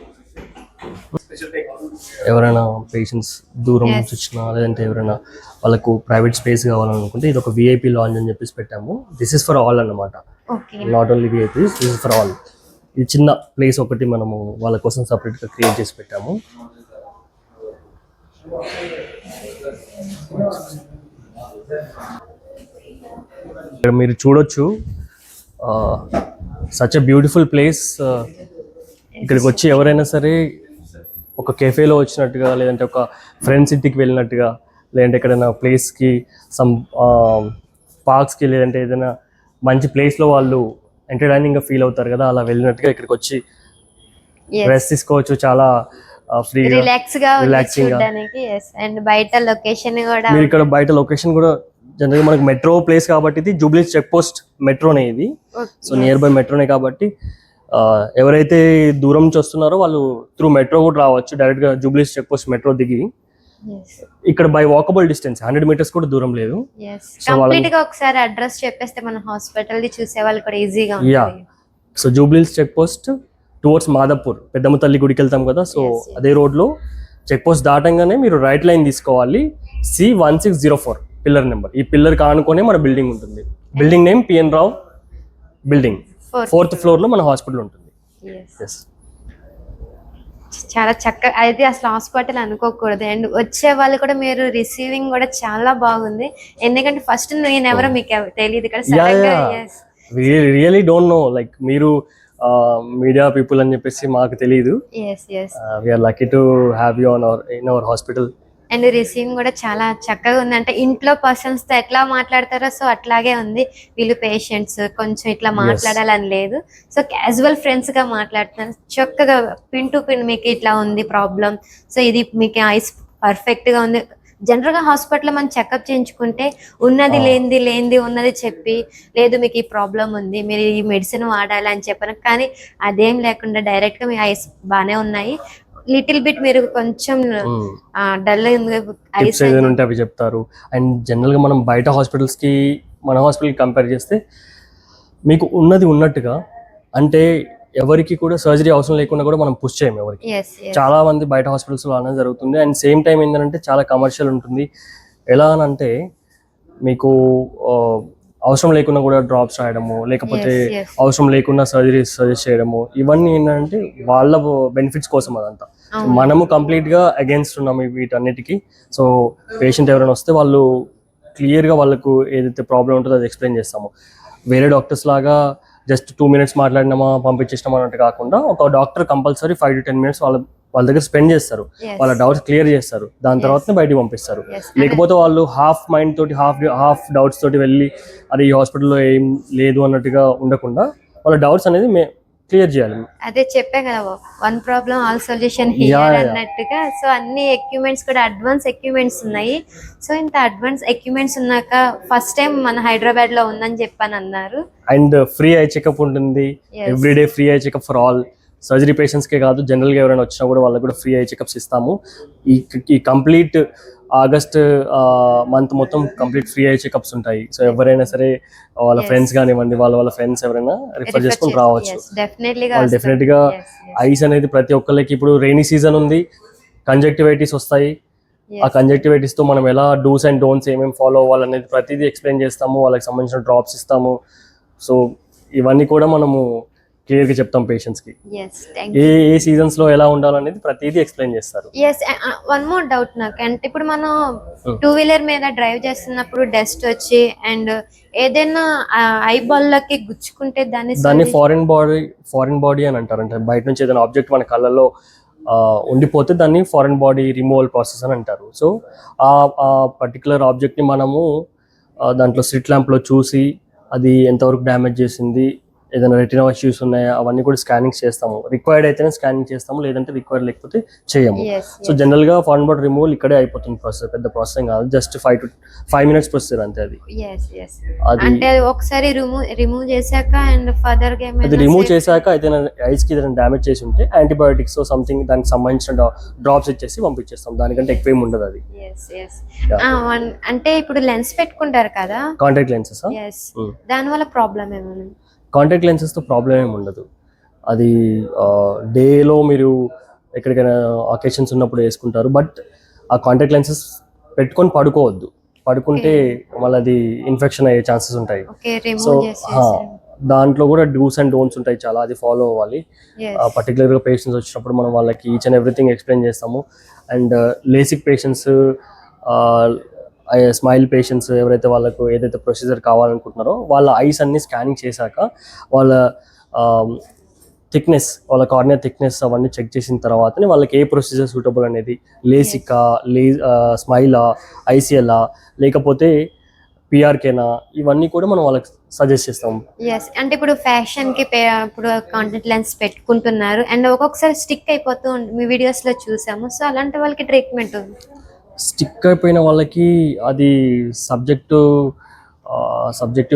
ఎవరైనా పేషెంట్స్ దూరం నుంచి వచ్చినా, లేదంటే ఎవరైనా వాళ్ళకు ప్రైవేట్ స్పేస్ కావాలనుకుంటే ఇది ఒక VIP లాంజ్ అని చెప్పేసి పెట్టాము. దిస్ ఇస్ ఫర్ ఆల్ అన్నమాట, not only VIPs, this is for all. ఇది చిన్న ప్లేస్ ఒకటి మనము వాళ్ళ కోసం సపరేట్గా క్రియేట్ చేసి పెట్టాము. ఇక్కడ మీరు చూడొచ్చు, సచ్ ఎ బ్యూటిఫుల్ ప్లేస్. ఇక్కడికి వచ్చి ఎవరైనా సరే ఒక కెఫేలో వచ్చినట్టుగా, లేదంటే ఒక ఫ్రెండ్స్ ఇంటికి వెళ్ళినట్టుగా, లేదంటే ఎక్కడైనా ప్లేస్కి, సమ్ పార్క్స్కి, లేదంటే ఏదైనా మంచి ప్లేస్లో వాళ్ళు ఎంటర్టైనింగ్గా ఫీల్ అవుతారు కదా, అలా వెళ్ళినట్టుగా ఇక్కడికి వచ్చి రెస్ట్ తీసుకోవచ్చు, చాలా ఫ్రీగా రిలాక్సింగ్. అండ్ బయట లొకేషన్ కూడా, మీరు ఇక్కడ బయట లొకేషన్ కూడా జనరల్గా మనకి మెట్రో ప్లేస్ కాబట్టి ఇది జూబ్లీ చెక్ పోస్ట్ మెట్రోనే ఇది. సో నియర్ బై మెట్రోనే కాబట్టి ఎవరైతే దూరం నుంచి వస్తున్నారో వాళ్ళు త్రూ మెట్రో కూడా రావచ్చు, డైరెక్ట్గా జూబ్లీస్ చెక్ పోస్ట్ మెట్రో దిగి ఇక్కడ బై వాకబుల్ డిస్టెన్స్ 100 meters కూడా దూరం లేదు. So, కంప్లీట్ గా ఒకసారి అడ్రస్ చెప్పేస్తే మన హాస్పిటల్ ది చూసే వాళ్ళు కూడా ఈజీగా యా, ఉంటుంది. సో జూబ్లీస్ చెక్ పోస్ట్ టువర్డ్స్ మాదాపూర్ పెద్దమ్మ తల్లి గుడికి వెళ్తాం కదా, సో అదే రోడ్లో చెక్ పోస్ట్ దాటంగానే మీరు రైట్ లైన్ తీసుకోవాలి. C1604 పిల్లర్ నెంబర్, ఈ పిల్లర్ కానుకొనే మన బిల్డింగ్ ఉంటుంది. బిల్డింగ్ నేమ్ పిఎన్ రావు బిల్డింగ్, 4th floor లో మన హాస్పిటల్ ఉంటుంది. Yes. చాలా చక్కగా అయితే అసలు హాస్పిటల్ అనుకోకూడదు. అండ్ వచ్చే వాళ్ళు కూడా మీరు రిసీవింగ్ కూడా చాలా బాగుంది. ఎందుకంటే ఫస్ట్ నేను ఎవరో మీకు తెలియదు ఇక్కడ సడన్ గా. రియలీ డోంట్ నో, లైక్ మీరు మీడియా పీపుల్ అని చెప్పేసి మాకు తెలియదు. We are lucky to have you in our hospital. And receiving కూడా చాలా చక్కగా ఉంది. అంటే ఇంట్లో పర్సన్స్ తో ఎట్లా మాట్లాడతారో సో అట్లాగే ఉంది. వీళ్ళు పేషెంట్స్ కొంచెం ఇట్లా మాట్లాడాలని లేదు, సో క్యాజువల్ ఫ్రెండ్స్ గా మాట్లాడుతున్నారు. చక్కగా పిన్ టు పిన్ మీకు ఇట్లా ఉంది ప్రాబ్లం, సో ఇది మీకు ఐస్ పర్ఫెక్ట్ గా ఉంది. జనరల్ గా హాస్పిటల్ మనం చెకప్ చేయించుకుంటే ఉన్నది లేనిది ఉన్నది చెప్పి, లేదు మీకు ఈ ప్రాబ్లం ఉంది మీరు ఈ మెడిసిన్ వాడాలి అని చెప్పాను. కానీ అదేం లేకుండా డైరెక్ట్ గా మీ ఐస్ బాగానే ఉన్నాయి. లిటిల్ బిట్ మీరు కొంచెం డల్ టిప్స్ ఏదైనా ఉంటే అవి చెప్తారు. అండ్ జనరల్ గా మనం బయట హాస్పిటల్స్ కి మన హాస్పిటల్ కంపేర్ చేస్తే మీకు ఉన్నది ఉన్నట్టుగా, అంటే ఎవరికి కూడా సర్జరీ అవసరం లేకుండా కూడా మనం పుష్ చేయము ఎవరికి. చాలా మంది బయట హాస్పిటల్స్ లో అనేది జరుగుతుంది. అండ్ సేమ్ టైం ఏంటంటే చాలా కమర్షియల్ ఉంటుంది. ఎలా అని అంటే మీకు అవసరం లేకుండా కూడా డ్రాప్స్ రాయడము, లేకపోతే అవసరం లేకుండా సర్జరీస్ సజెస్ట్ చేయడము, ఇవన్నీ ఏంటంటే వాళ్ళ బెనిఫిట్స్ కోసం అదంతా. మనము కంప్లీట్ గా అగేన్స్ట్ ఉన్నాము వీటన్నిటికీ. సో పేషెంట్ ఎవరైనా వస్తే వాళ్ళు క్లియర్ గా వాళ్ళకు ఏదైతే ప్రాబ్లం ఉంటుందో అది ఎక్స్ప్లెయిన్ చేస్తాము. వేరే డాక్టర్స్ లాగా జస్ట్ 2 minutes మాట్లాడినామా పంపించేసినామా అన్నట్టు కాకుండా, ఒక డాక్టర్ కంపల్సరీ 5 to 10 minutes వాళ్ళ దగ్గర స్పెండ్ చేస్తారు, వాళ్ళ డౌట్స్ క్లియర్ చేస్తారు, దాని తర్వాత బయటికి పంపిస్తారు. లేకపోతే వాళ్ళు హాఫ్ మైండ్ తోటి హాఫ్ డౌట్స్ తోటి వెళ్ళి అది ఈ హాస్పిటల్లో ఏం లేదు అన్నట్టుగా ఉండకుండా వాళ్ళ డౌట్స్ అనేది క్లియర్ చేయాలి. అదే చెప్పే కదా, one problem all solution here అన్నట్టుగా. సో అన్ని ఎక్విప్మెంట్స్ కూడా అడ్వాన్స్ ఎక్విప్మెంట్స్ ఉన్నాయి. సో ఇంత అడ్వాన్స్ ఎక్విప్మెంట్స్ ఉన్నాక ఫస్ట్ టైం మన హైదరాబాద్ లో ఉందని చెప్పని అన్నారు. అండ్ ఫ్రీ ఐ చెకప్ ఉంటుంది, everyday free eye checkup for all. Surgery పేషెంట్స్కే కాదు, జనరల్గా ఎవరైనా వచ్చినా కూడా వాళ్ళకి కూడా ఫ్రీ ఐ చెకప్స్ ఇస్తాము. ఈ కంప్లీట్ ఆగస్ట్ మంత్ మొత్తం కంప్లీట్ ఫ్రీ ఐ చెకప్స్ ఉంటాయి. సో ఎవరైనా సరే వాళ్ళ ఫ్రెండ్స్ కానివ్వండి, వాళ్ళ ఫ్రెండ్స్ ఎవరైనా రిఫర్ చేసుకుని రావచ్చు. వాళ్ళు డెఫినెట్ గా ఐస్ అనేది ప్రతి ఒక్కరికి, ఇప్పుడు రైనీ సీజన్ ఉంది, కంజక్టివైటిస్ వస్తాయి. ఆ కంజక్టివైటిస్ తో మనం ఎలా డూస్ అండ్ డోంట్స్ ఏమేమి ఫాలో అవ్వాలనేది ప్రతిదీ ఎక్స్ప్లెయిన్ చేస్తాము. వాళ్ళకి సంబంధించిన డ్రాప్స్ ఇస్తాము. సో ఇవన్నీ కూడా మనము క్లియర్ గా చెప్తాం పేషెంట్స్ కి. ఏ సీజన్స్ లో ఎలా ఉండాలనేది ప్రతిదీ ఎక్స్ప్లెయిన్ చేస్తారు. వన్ మోర్ డౌట్ నాకు, అంటే ఇప్పుడు మనం 2-wheeler మీద డ్రైవ్ చేస్తున్నప్పుడు డస్ట్ వచ్చి అండ్ ఏదైనా ఐబాల్ లకి గుచ్చుకుంటే దాన్ని ఫారిన్ బాడీ అని అంటారు. అంటే బయట నుంచి ఏదైనా ఆబ్జెక్ట్ మన కళ్ళలో ఉండిపోతే దాన్ని ఫారిన్ బాడీ రిమూవల్ ప్రాసెస్ అని అంటారు. సో ఆ పర్టికులర్ ఆబ్జెక్ట్ ని మనము దాంట్లో స్ట్రీట్ ల్యాంప్ లో చూసి అది ఎంతవరకు డ్యామేజ్ చేసింది, ఏదైనా రెటినా ఇష్యూస్ ఉన్నాయా అవన్నీ కూడా స్కానింగ్ చేస్తాము. రిక్వైర్డ్ అయితేనే స్కానింగ్ చేస్తాము, లేదంటే రిక్వైర్డ్ లేకపోతే చేయము. సో జనరల్ గా ఫారిన్ బాడీ రిమూవల్ ఇక్కడే అయిపోతుంది ప్రాసెస్, పెద్ద ప్రాసెస్ కాదు, జస్ట్ 5 minutes ప్రొసీజర్ అంతే. అది అంటే ఒకసారి రిమూవ్ చేశాక అండ్ ఫర్దర్ గా అది రిమూవ్ చేశాక అయితే ఐస్ కి ఏదైనా డ్యామేజ్ చేసి ఉంటే యాంటీబయోటిక్స్ సంథింగ్ దానికి సంబంధించిన డ్రాప్స్ ఇచ్చేసి పంపించేస్తాం. దానికంటే ఎక్కువ ఏమి ఉండదు అది. అంటే ఇప్పుడు లెన్స్ పెట్టుకుంటారు కదా, కాంటాక్ట్ లెన్సెస్, దాని వల్ల ప్రాబ్లం ఏమైనా? కాంటాక్ట్ లెన్సెస్తో ప్రాబ్లం ఏమి ఉండదు. అది డేలో మీరు ఎక్కడికైనా అకేషన్స్ ఉన్నప్పుడు వేసుకుంటారు. బట్ ఆ కాంటాక్ట్ లెన్సెస్ పెట్టుకొని పడుకోవద్దు, పడుకుంటే మళ్ళీ అది ఇన్ఫెక్షన్ అయ్యే ఛాన్సెస్ ఉంటాయి. సో దాంట్లో కూడా డూస్ అండ్ డోంట్స్ ఉంటాయి చాలా, అది ఫాలో అవ్వాలి. పర్టికులర్గా పేషెంట్స్ వచ్చినప్పుడు మనం వాళ్ళకి ఈచ్ అండ్ ఎవ్రీథింగ్ ఎక్స్ప్లెయిన్ చేస్తాము. And LASIK patients, smile patients ఎవరైతే వాళ్ళకు ఏదైతే ప్రొసీజర్ కావాలనుకుంటున్నారో వాళ్ళ ఐస్ అన్ని స్కానింగ్ చేశాక వాళ్ళ థిక్నెస్, వాళ్ళ కార్నియా థిక్నెస్ అవన్నీ చెక్ చేసిన తర్వాతనే వాళ్ళకి ఏ ప్రొసీజర్ సూటబుల్ అనేది, లేసికా, స్మైలా, ఐసీఎల్ఆ, లేకపోతే పిఆర్కేనా, ఇవన్నీ కూడా మనం వాళ్ళకి సజెస్ట్ చేస్తాం. అంటే ఇప్పుడు ఫ్యాషన్ కి ఇప్పుడు కాంటాక్ట్ లెన్స్ పెట్టుకుంటున్నారు అండ్ ఒక్కొక్కసారి స్టిక్ అయిపోతూ మీ వీడియోస్ లో చూసాము. సో అలాంటి వాళ్ళకి ట్రీట్మెంట్ ఉంది? స్టిక్ అయిపోయిన వాళ్ళకి అది సబ్జెక్టివ్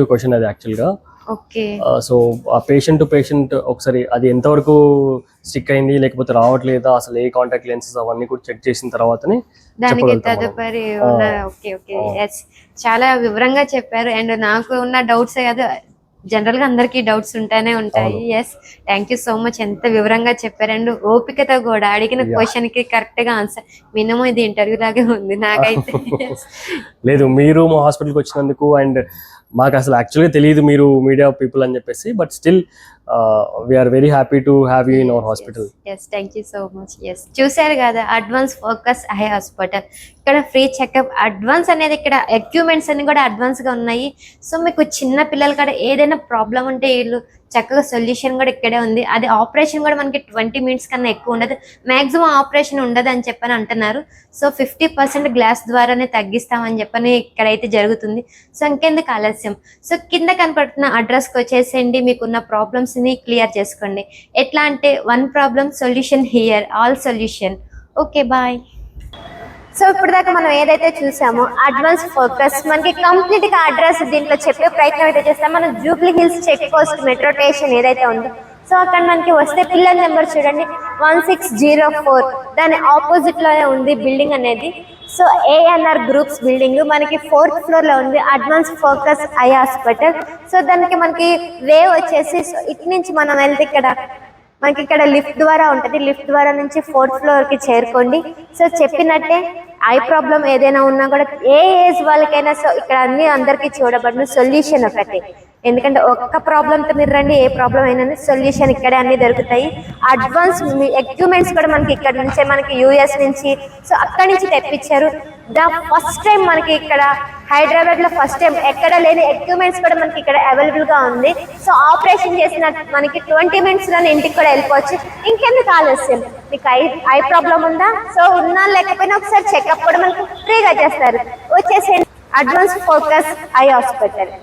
క్వశ్చన్ అది యాక్చువల్గా. ఓకే. సో ఆ పేషెంట్ టు పేషెంట్ ఒకసారి అది ఎంతవరకు స్టిక్ అయింది లేకపోతే రావట్లేదా, అసలు ఏ కాంటాక్ట్ లెన్సెస్ అవన్నీ కూడా చెక్ చేసిన తర్వాతనే దానికి చెప్పగలుగుతాం మనం. తదుపరి ఉన్న ఓకే ఓకే ఎస్ చాలా వివరంగా చెప్పారు. అండ్ నాకు ఉన్న డౌట్స్ కాదు, జనరల్ గా అందరికి డౌట్స్ ఉంటానే ఉంటాయి. Yes thank you so much, ఎంత వివరంగా చెప్పారు. అండ్ ఓపికతో కూడా అడిగిన క్వశ్చన్ కి కరెక్ట్ గా ఆన్సర్. మినిమం ఇది ఇంటర్వ్యూ లాగే ఉంది నాకైతే. లేదు, మీరు మా హాస్పిటల్కి వచ్చినందుకు అండ్ మాకు అసలు యాక్చువల్గా తెలియదు మీరు మీడియా పీపుల్ అని చెప్పేసి, but still we are very happy to have you in our hospital. Yes thank you so much. Yes చూసారు కదా, అడ్వాన్స్ ఫోకస్ ఐ హాస్పిటల్. ఇక్కడ ఫ్రీ చెకప్ అడ్వాన్స్ అనేది, ఇక్కడ ఎక్విప్మెంట్స్ అన్ని కూడా అడ్వాన్స్ గా ఉన్నాయి. సో మీకు చిన్న పిల్లలు కూడా ఏదైనా ప్రాబ్లం ఉంటే వీళ్ళు చక్కగా సొల్యూషన్ కూడా ఇక్కడే ఉంది. అది ఆపరేషన్ కూడా మనకి 20 minutes కన్నా ఎక్కువ ఉండదు, మాక్సిమం ఆపరేషన్ ఉండదు అని చెప్పని అంటున్నారు. సో 50% గ్లాస్ ద్వారానే తగ్గిస్తామని చెప్పని ఇక్కడైతే జరుగుతుంది. సో ఇంకెందుకు ఆలస్యం, సో కింద కనపడుతున్న అడ్రస్కి వచ్చేసేయండి, మీకున్న ప్రాబ్లమ్స్ ని క్లియర్ చేసుకోండి. ఎట్లా అంటే one problem solution here, all solution. Okay bye. So ఇప్పుడు దాకా మనం ఏదైతే చూసామో అడ్వాన్స్ ఫోకస్, మనకి కంప్లీట్ గా అడ్రస్ దీంట్లో చెప్పే ప్రయత్నం అయితే చేస్తాం. మనం Jubilee Hills check post metro station ఏదైతే ఉందో, సో అక్కడ మనకి వస్తే పిల్లల నెంబర్ చూడండి 1604, దాని ఆపోజిట్ లోనే ఉంది బిల్డింగ్ అనేది. సో ఏఎన్ఆర్ గ్రూప్స్ బిల్డింగ్ మనకి 4th floor లో ఉంది, advance focus eye hospital. So దానికి మనకి వే వచ్చేసి, సో ఇటు నుంచి మనం వెళ్తే మనకి ఇక్కడ లిఫ్ట్ ద్వారా ఉంటుంది, లిఫ్ట్ ద్వారా నుంచి 4th floor కి చేరుకోండి. సో చెప్పినట్టే ఐ ప్రాబ్లం ఏదైనా ఉన్నా కూడా ఏ ఏజ్ వాళ్ళకైనా, సో ఇక్కడ అన్ని అందరికీ చూడబడిన సొల్యూషన్ ఒకటి. ఎందుకంటే ఒక్క ప్రాబ్లంతో మీరు రండి, ఏ ప్రాబ్లం అయినా సొల్యూషన్ ఇక్కడే అన్ని దొరుకుతాయి. అడ్వాన్స్ ఎక్విప్మెంట్స్ కూడా మనకి ఇక్కడ నుంచే, మనకి యూఎస్ నుంచి, సో అక్కడి నుంచి తెప్పించారు. ఫస్ట్ టైం మనకి ఇక్కడ హైదరాబాద్ లో ఫస్ట్ టైం ఎక్కడ లేని ఎక్విప్మెంట్స్ కూడా మనకి ఇక్కడ అవైలబుల్ గా ఉంది. సో ఆపరేషన్ చేసిన మనకి 20 minutes లోనే ఇంటికి కూడా వెళ్ళిపోవచ్చు. ఇంకెందుకు ఆలస్యం, మీకు ఐ ప్రాబ్లం ఉందా, సో ఉన్నా లేకపోయినా ఒకసారి చెకప్ కూడా మనకి ఫ్రీగా చేస్తారు. వచ్చేసి అడ్వాన్స్ ఫోకస్ ఐ హాస్పిటల్.